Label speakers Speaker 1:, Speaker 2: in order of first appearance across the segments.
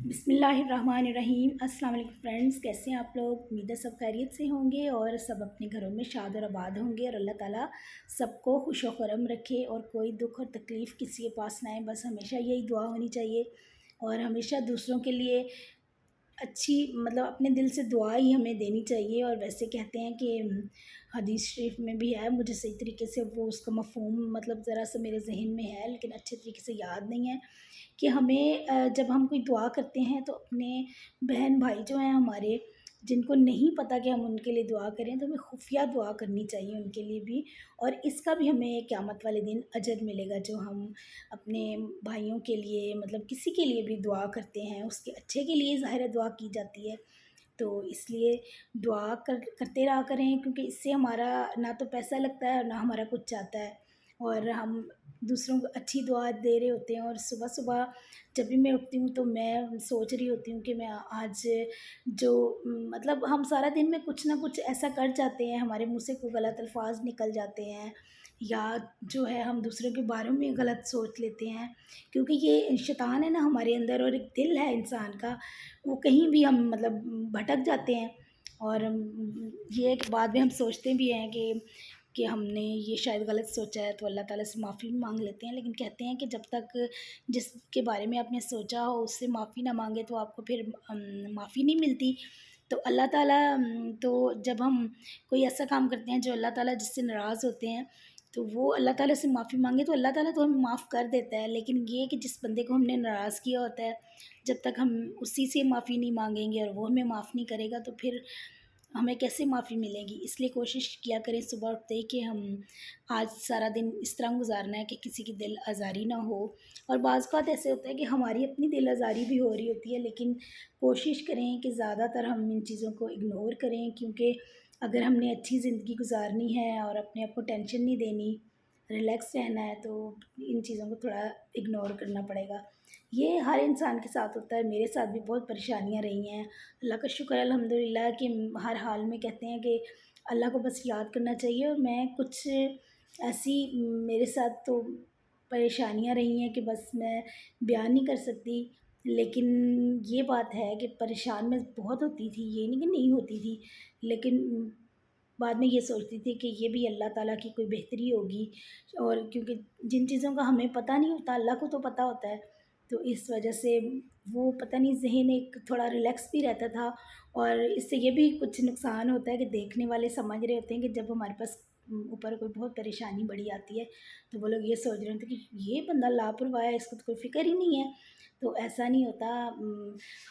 Speaker 1: बिस्मिल्लाहिर्रहमानिर्रहीम। अस्सलाम वालेकुम फ्रेंड्स, कैसे हैं आप लोग। उम्मीद है सब खैरियत से होंगे और सब अपने घरों में शाद और आबाद होंगे और अल्लाह ताला सबको खुश व खुरम रखे और कोई दुख और तकलीफ़ किसी के पास ना आए। बस हमेशा यही दुआ होनी चाहिए और हमेशा दूसरों के लिए अच्छी मतलब अपने दिल से दुआ ही हमें देनी चाहिए। और वैसे कहते हैं कि हदीस शरीफ में भी है, मुझे सही तरीके से वो उसका मफ़हूम मतलब ज़रा सा मेरे ज़हन में है लेकिन अच्छे तरीके से याद नहीं है कि हमें जब हम कोई दुआ करते हैं तो अपने बहन भाई जो हैं हमारे, जिनको नहीं पता कि हम उनके लिए दुआ करें, तो हमें खुफिया दुआ करनी चाहिए उनके लिए भी। और इसका भी हमें क़यामत वाले दिन अजर मिलेगा जो हम अपने भाइयों के लिए मतलब किसी के लिए भी दुआ करते हैं, उसके अच्छे के लिए ज़ाहिर है दुआ की जाती है। तो इसलिए दुआ करते रहा करें क्योंकि इससे हमारा ना तो पैसा लगता है और ना हमारा कुछ जाता है और हम दूसरों को अच्छी दुआ दे रहे होते हैं। और सुबह-सुबह जब भी मैं उठती हूँ तो मैं सोच रही होती हूँ कि मैं आज जो मतलब हम सारा दिन में कुछ ना कुछ ऐसा कर जाते हैं, हमारे मुँह से कोई गलत अल्फ़ाज़ निकल जाते हैं या जो है हम दूसरों के बारे में गलत सोच लेते हैं क्योंकि ये शैतान है ना हमारे अंदर और एक दिल है इंसान का, वो कहीं भी हम मतलब भटक जाते हैं। और ये एक बाद में हम सोचते भी हैं कि हमने ये शायद गलत सोचा है तो अल्लाह ताला से माफ़ी भी माँग लेते हैं। लेकिन कहते हैं कि जब तक जिसके बारे में आपने सोचा हो उससे माफ़ी ना माँगे तो आपको फिर माफ़ी नहीं मिलती। तो अल्लाह ताला तो जब हम कोई ऐसा काम करते हैं जो अल्लाह ताला जिससे नाराज़ होते हैं तो वो अल्लाह ताला से माफ़ी माँगे तो अल्लाह ताला तो हमें माफ़ कर देता है। लेकिन ये है कि जिस बंदे को हमने नाराज़ किया होता है, जब तक हम उसी से माफ़ी नहीं माँगेंगे और वो हमें माफ़ नहीं करेगा तो फिर हमें कैसे माफ़ी मिलेगी। इसलिए कोशिश किया करें सुबह उठते ही कि हम आज सारा दिन इस तरह गुज़ारना है कि किसी की दिल आज़ारी ना हो। और बाज़ औक़ात ऐसे होता है कि हमारी अपनी दिल आज़ारी भी हो रही होती है, लेकिन कोशिश करें कि ज़्यादातर हम इन चीज़ों को इग्नोर करें क्योंकि अगर हमने अच्छी ज़िंदगी गुज़ारनी है और अपने आप को टेंशन नहीं देनी, रिलैक्स रहना है तो इन चीज़ों को थोड़ा इग्नोर करना पड़ेगा। ये हर इंसान के साथ होता है, मेरे साथ भी बहुत परेशानियाँ रही हैं। अल्लाह का शुक्र है अल्हम्दुलिल्लाह कि हर हाल में कहते हैं कि अल्लाह को बस याद करना चाहिए। और मैं कुछ ऐसी मेरे साथ तो परेशानियाँ रही हैं कि बस मैं बयान नहीं कर सकती। लेकिन ये बात है कि परेशान मैं बहुत होती थी, ये नहीं कि नहीं होती थी, लेकिन बाद में ये सोचती थी कि ये भी अल्लाह ताला की कोई बेहतरी होगी। और क्योंकि जिन चीज़ों का हमें पता नहीं होता, अल्लाह को तो पता होता है, तो इस वजह से वो पता नहीं ज़हन एक थोड़ा रिलैक्स भी रहता था। और इससे ये भी कुछ नुकसान होता है कि देखने वाले समझ रहे होते हैं कि जब हमारे पास ऊपर कोई बहुत परेशानी बड़ी आती है, तो वो लोग ये सोच रहे होते हैं कि ये बंदा लापरवाह है, इसको तो कोई फ़िक्र ही नहीं है। तो ऐसा नहीं होता।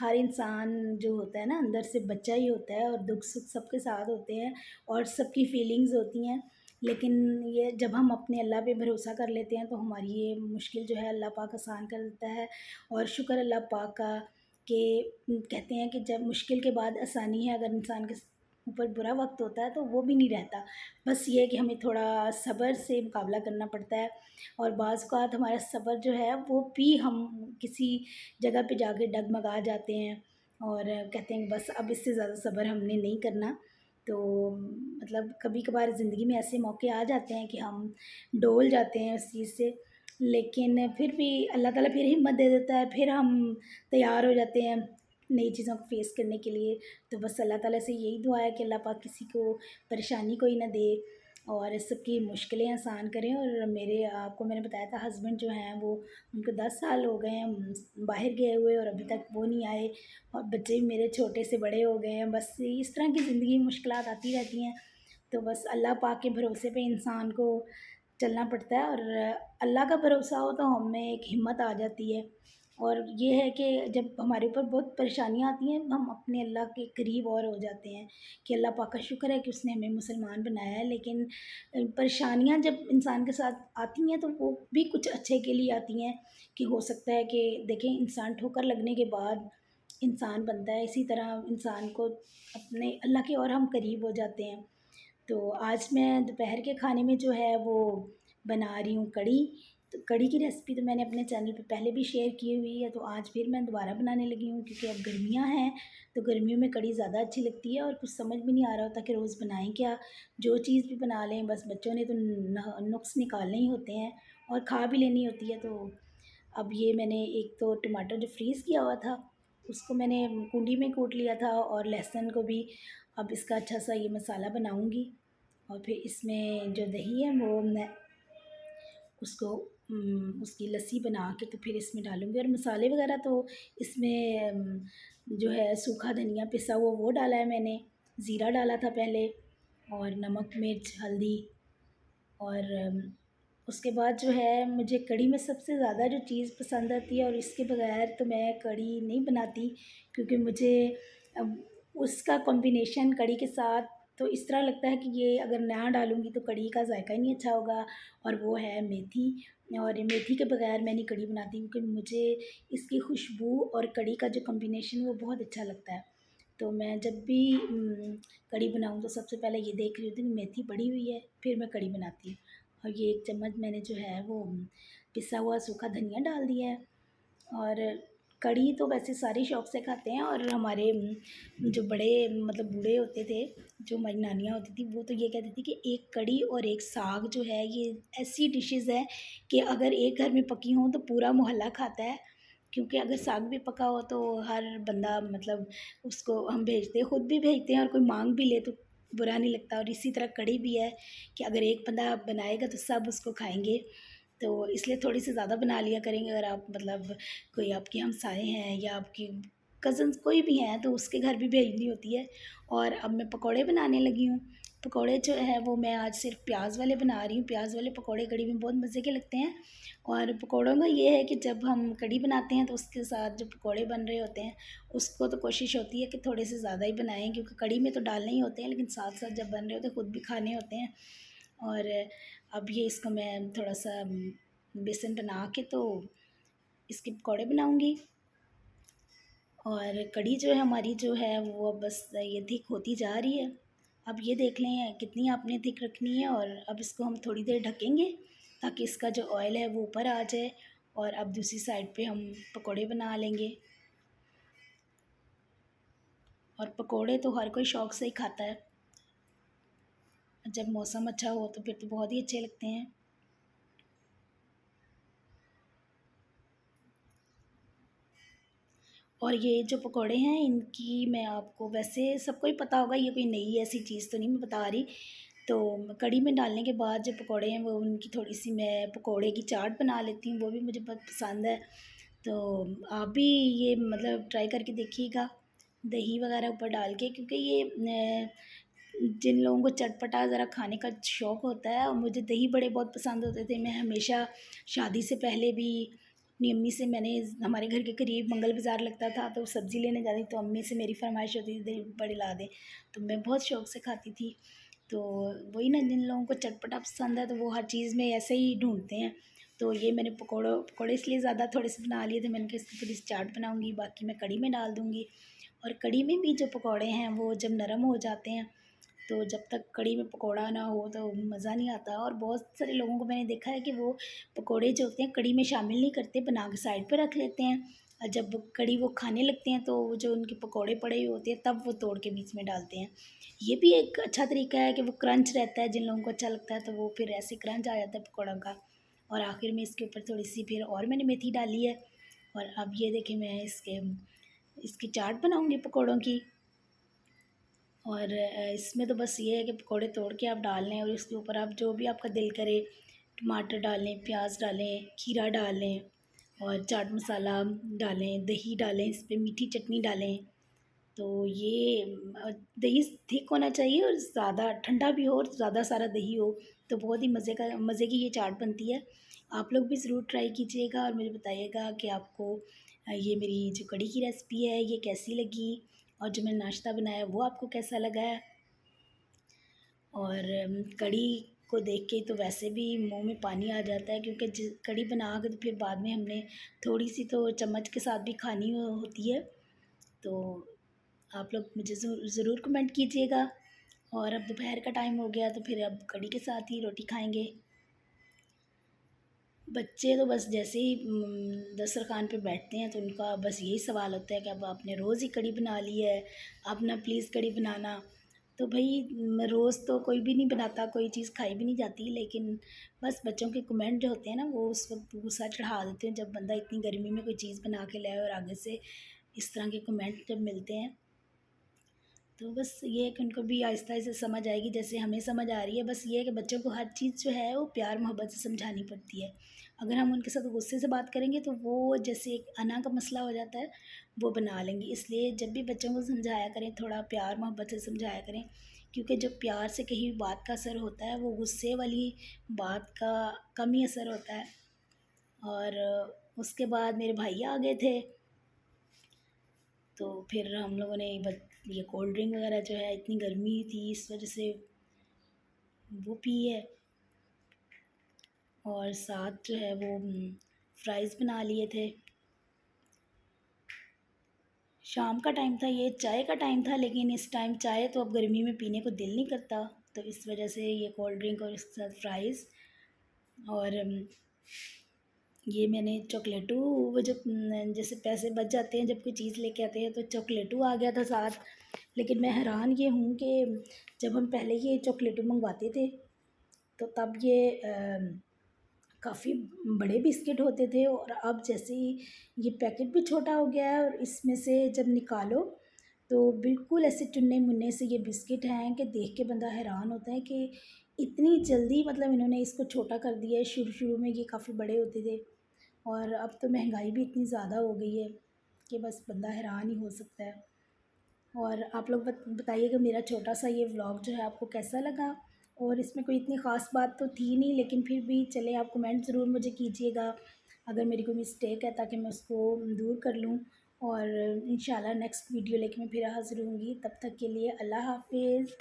Speaker 1: हर इंसान जो होता है ना अंदर से बच्चा ही होता है और दुख-सुख सबके साथ होते हैं और सबकी फीलिंग्स होती हैं। लेकिन ये जब हम अपने अल्लाह पे भरोसा कर लेते हैं तो हमारी ये मुश्किल जो है अल्लाह पाक आसान कर देता है। और शुक्र अल्लाह पाक का कि कहते हैं कि जब मुश्किल के बाद आसानी है, अगर इंसान के ऊपर बुरा वक़्त होता है तो वो भी नहीं रहता। बस ये है कि हमें थोड़ा सब्र से मुकाबला करना पड़ता है। और बाज़ औक़ात हमारा सब्र जो है वो भी हम किसी जगह पे जाके डगमगा जाते हैं और कहते हैं कि बस अब इससे ज़्यादा सब्र हमने नहीं करना। तो मतलब कभी-कभार ज़िंदगी में ऐसे मौके आ जाते हैं कि हम डोल जाते हैं उस चीज़ से, लेकिन फिर भी अल्लाह ताला फिर हिम्मत दे देता है, फिर हम तैयार हो जाते हैं नई चीज़ों को फ़ेस करने के लिए। तो बस अल्लाह ताला से यही दुआ है कि अल्लाह पाक किसी को परेशानी कोई ना दे और सबकी मुश्किलें आसान करें। और मेरे आपको मैंने बताया था हस्बैंड जो हैं वो उनको 10 साल हो गए हैं बाहर गए हुए और अभी तक वो नहीं आए और बच्चे भी मेरे छोटे से बड़े हो गए हैं। बस इस तरह की ज़िंदगी में मुश्किलात आती रहती हैं, तो बस अल्लाह पाक के भरोसे पे इंसान को चलना पड़ता है। और अल्लाह का भरोसा हो तो हमें एक हिम्मत आ जाती है। और ये है कि जब हमारे ऊपर बहुत परेशानियाँ आती हैं, हम अपने अल्लाह के करीब और हो जाते हैं कि अल्लाह पाक का शुक्र है कि उसने हमें मुसलमान बनाया है। लेकिन परेशानियाँ जब इंसान के साथ आती हैं तो वो भी कुछ अच्छे के लिए आती हैं कि हो सकता है कि देखें इंसान ठोकर लगने के बाद इंसान बनता है, इसी तरह इंसान को अपने अल्लाह के और हम करीब हो जाते हैं। तो आज मैं दोपहर के खाने में जो है वो बना रही हूँ कढ़ी। तो कढ़ी की रेसिपी तो मैंने अपने चैनल पे पहले भी शेयर की हुई है, तो आज फिर मैं दोबारा बनाने लगी हूँ क्योंकि अब गर्मियाँ हैं, तो गर्मियों में कढ़ी ज़्यादा अच्छी लगती है और कुछ समझ भी नहीं आ रहा होता कि रोज़ बनाएँ क्या? जो चीज़ भी बना लें, बस बच्चों ने तो न नुक्स निकालने ही होते हैं और खा भी लेनी होती है। तो अब ये मैंने एक तो टमाटर जो फ्रीज़ किया हुआ था उसको मैंने कुंडी में कूट लिया था, और लहसुन को भी अब इसका अच्छा सा ये मसाला बनाऊंगी। और फिर इसमें जो दही है वो मैं उसको उसकी लस्सी बना के तो फिर इसमें डालूँगी। और मसाले वगैरह तो इसमें जो है सूखा धनिया पिसा हुआ वो डाला है मैंने, ज़ीरा डाला था पहले, और नमक, मिर्च, हल्दी। और उसके बाद जो है मुझे कढ़ी में सबसे ज़्यादा जो चीज़ पसंद आती है, और इसके बगैर तो मैं कढ़ी नहीं बनाती, क्योंकि मुझे अब उसका कॉम्बिनेशन कढ़ी के साथ तो इस तरह लगता है कि ये अगर ना डालूँगी तो कढ़ी का जायका ही नहीं अच्छा होगा, और वो है मेथी। और मेथी के बगैर मैं नहीं कढ़ी बनाती, क्योंकि मुझे इसकी खुशबू और कढ़ी का जो कॉम्बिनेशन वो बहुत अच्छा लगता है। तो मैं जब भी कढ़ी बनाऊँ तो सबसे पहले ये देख रही होती हूँ कि मेथी पड़ी हुई है, फिर मैं कढ़ी बनाती हूँ। और ये 1 चम्मच मैंने जो है वो पिसा हुआ सूखा धनिया डाल दिया है। और कढ़ी तो वैसे सारे शौक से खाते हैं, और हमारे जो बड़े मतलब बूढ़े होते थे, जो हमारी नानियाँ होती थी, वो तो ये कहती थी कि एक कढ़ी और एक साग जो है ये ऐसी डिशेज़ हैं कि अगर एक घर में पकी हों तो पूरा मोहल्ला खाता है। क्योंकि अगर साग भी पका हो तो हर बंदा मतलब उसको हम भेजते हैं, खुद भी भेजते हैं, और कोई माँग भी ले तो बुरा नहीं लगता। और इसी तरह कढ़ी भी है कि अगर एक बंदा बनाएगा तो सब उसको खाएँगे। तो इसलिए थोड़ी-सी ज़्यादा बना लिया करेंगे, अगर आप मतलब कोई आपके हमसाए हैं या आपकी कज़न्स कोई भी हैं तो उसके घर भी भेजनी होती है। और अब मैं पकौड़े बनाने लगी हूँ। पकौड़े जो है वो मैं आज सिर्फ़ प्याज़ वाले बना रही हूँ। प्याज़ वाले पकौड़े कढ़ी में बहुत मज़े के लगते हैं। और पकौड़ों का ये है कि जब हम कढ़ी बनाते हैं तो उसके साथ जो पकौड़े बन रहे होते हैं, उसको तो कोशिश होती है कि थोड़े से ज़्यादा ही बनाएँ, क्योंकि कढ़ी में तो डालने ही होते हैं, लेकिन साथ-साथ जब बन रहे होते हैं खुद भी खाने होते हैं। और अब ये इसको मैं थोड़ा-सा बेसन बना के तो इसके पकौड़े बनाऊँगी। और कढ़ी जो है हमारी जो है वो बस ये थिक होती जा रही है। अब ये देख लें कितनी आपने थिक रखनी है, और अब इसको हम थोड़ी देर ढकेंगे ताकि इसका जो ऑयल है वो ऊपर आ जाए। और अब दूसरी साइड पे हम पकौड़े बना लेंगे। और पकौड़े तो हर कोई शौक़ से ही खाता है। जब मौसम अच्छा हो तो फिर तो बहुत ही अच्छे लगते हैं। और ये जो पकौड़े हैं इनकी मैं आपको वैसे सबको ही पता होगा, ये कोई नई ऐसी चीज़ तो नहीं मैं बता रही। तो कढ़ी में डालने के बाद जो पकौड़े हैं वो उनकी थोड़ी-सी मैं पकौड़े की चाट बना लेती हूँ, वो भी मुझे बहुत पसंद है। तो आप भी ये मतलब ट्राई करके देखिएगा, दही वगैरह ऊपर डाल के, क्योंकि ये जिन लोगों को चटपटा ज़रा खाने का शौक़ होता है, और मुझे दही बड़े बहुत पसंद होते थे। मैं हमेशा शादी से पहले भी अपनी अम्मी से मैंने हमारे घर के करीब मंगल बाज़ार लगता था तो सब्ज़ी लेने जाती तो अम्मी से मेरी फ़रमाइश होती थी दही बड़े ला दे, तो मैं बहुत शौक़ से खाती थी। तो वही ना, जिन लोगों को चटपटा पसंद है तो वो हर चीज़ में ऐसे ही ढूँढते हैं। तो ये मैंने पकौड़े इसलिए ज़्यादा थोड़े से बना लिए थे, मैंने कहा इसकी थोड़ी-सी चाट बनाऊँगी, बाकी मैं कढ़ी में डाल दूँगी। और कढ़ी में भी जो पकौड़े हैं वो जब नरम हो जाते हैं, तो जब तक कढ़ी में पकौड़ा ना हो तो मज़ा नहीं आता। और बहुत सारे लोगों को मैंने देखा है कि वो पकौड़े जो होते हैं कढ़ी में शामिल नहीं करते, बना के साइड पे रख लेते हैं, और जब कढ़ी वो खाने लगते हैं तो जो उनके पकौड़े पड़े हुए होते हैं तब वो तोड़ के बीच में डालते हैं। ये भी एक अच्छा तरीका है कि वो क्रंच रहता है, जिन लोगों को अच्छा लगता है तो वो फिर ऐसे क्रंच आ जाता है पकौड़ों का। और आखिर में इसके ऊपर थोड़ी-सी फिर और मैंने मेथी डाली है। और अब ये देखिए मैं इसकी चाट बनाऊँगी पकौड़ों की। और इसमें तो बस ये है कि पकौड़े तोड़ के आप डाल लें, और इसके ऊपर आप जो भी आपका दिल करे टमाटर डालें, प्याज डालें, खीरा डालें, और चाट मसाला डालें, दही डालें, इस पे मीठी चटनी डालें। तो ये दही थिक होना चाहिए, और ज़्यादा ठंडा भी हो और ज़्यादा सारा दही हो, तो बहुत ही मज़े की ये चाट बनती है। आप लोग भी ज़रूर ट्राई कीजिएगा और मुझे बताइएगा कि आपको ये मेरी जो कढ़ी की रेसिपी है ये कैसी लगी, और जो मैंने नाश्ता बनाया वो आपको कैसा लगा है। और कढ़ी को देख के तो वैसे भी मुँह में पानी आ जाता है, क्योंकि कढ़ी बना के तो फिर बाद में हमने थोड़ी सी तो चम्मच के साथ भी खानी होती है। तो आप लोग मुझे ज़रूर कमेंट कीजिएगा। और अब दोपहर का टाइम हो गया तो फिर अब कढ़ी के साथ ही रोटी खाएंगे। बच्चे तो बस जैसे ही दस्तरखान पे बैठते हैं तो उनका बस यही सवाल होता है कि अब आपने रोज़ ही कढ़ी बना ली है, आप ना प्लीज़ कढ़ी बनाना। तो भई रोज़ तो कोई भी नहीं बनाता, कोई चीज़ खाई भी नहीं जाती, लेकिन बस बच्चों के कमेंट जो होते हैं ना वो उस वक़्त गुस्सा चढ़ा देते हैं, जब बंदा इतनी गर्मी में कोई चीज़ बना के लाए और आगे से इस तरह के कमेंट जब मिलते हैं। तो बस ये है कि उनको भी आहिस्ता आहिस्ता समझ आएगी, जैसे हमें समझ आ रही है। बस ये है कि बच्चों को हर चीज़ जो है वो प्यार मोहब्बत से समझानी पड़ती है। अगर हम उनके साथ गुस्से से बात करेंगे तो वो जैसे एक अना का मसला हो जाता है, वो बना लेंगे। इसलिए जब भी बच्चों को समझाया करें, थोड़ा प्यार मोहब्बत से समझाया करें, क्योंकि जो प्यार से कही हुई बात का असर होता है वो गुस्से वाली बात का कम ही असर होता है। और उसके बाद मेरे भाई आ गए थे, तो फिर हम लोगों ने ये कोल्ड ड्रिंक वगैरह जो है, इतनी गर्मी थी इस वजह से वो पी है। और साथ जो है वो फ्राइज़ बना लिए थे। शाम का टाइम था, ये चाय का टाइम था, लेकिन इस टाइम चाय तो अब गर्मी में पीने को दिल नहीं करता, तो इस वजह से ये कोल्ड ड्रिंक और इसके साथ फ्राइज़। और ये मैंने चॉकलेटू, वो जब जैसे पैसे बच जाते हैं जब कोई चीज़ लेके आते हैं, तो चॉकलेटू आ गया था साथ। लेकिन मैं हैरान ये हूँ कि जब हम पहले ये चॉकलेटू मंगवाते थे तो तब ये काफ़ी बड़े बिस्किट होते थे, और अब जैसे ही ये पैकेट भी छोटा हो गया है और इसमें से जब निकालो तो बिल्कुल ऐसे चुन्ने मुन्ने से ये बिस्किट हैं कि देख के बंदा हैरान होता है कि इतनी जल्दी मतलब इन्होंने इसको छोटा कर दिया है। शुरू शुरू में ये काफ़ी बड़े होते थे, और अब तो महंगाई भी इतनी ज़्यादा हो गई है कि बस बंदा हैरान ही हो सकता है। और आप लोग बताइए कि मेरा छोटा सा ये व्लॉग जो है आपको कैसा लगा। और इसमें कोई इतनी ख़ास बात तो थी नहीं, लेकिन फिर भी चले, आप कमेंट ज़रूर मुझे कीजिएगा अगर मेरी कोई मिस्टेक है, ताकि मैं उसको दूर कर लूँ। और इंशाल्लाह नेक्स्ट वीडियो लेके मैं फिर हाज़िर होंगी। तब तक के लिए अल्लाह हाफ़िज़।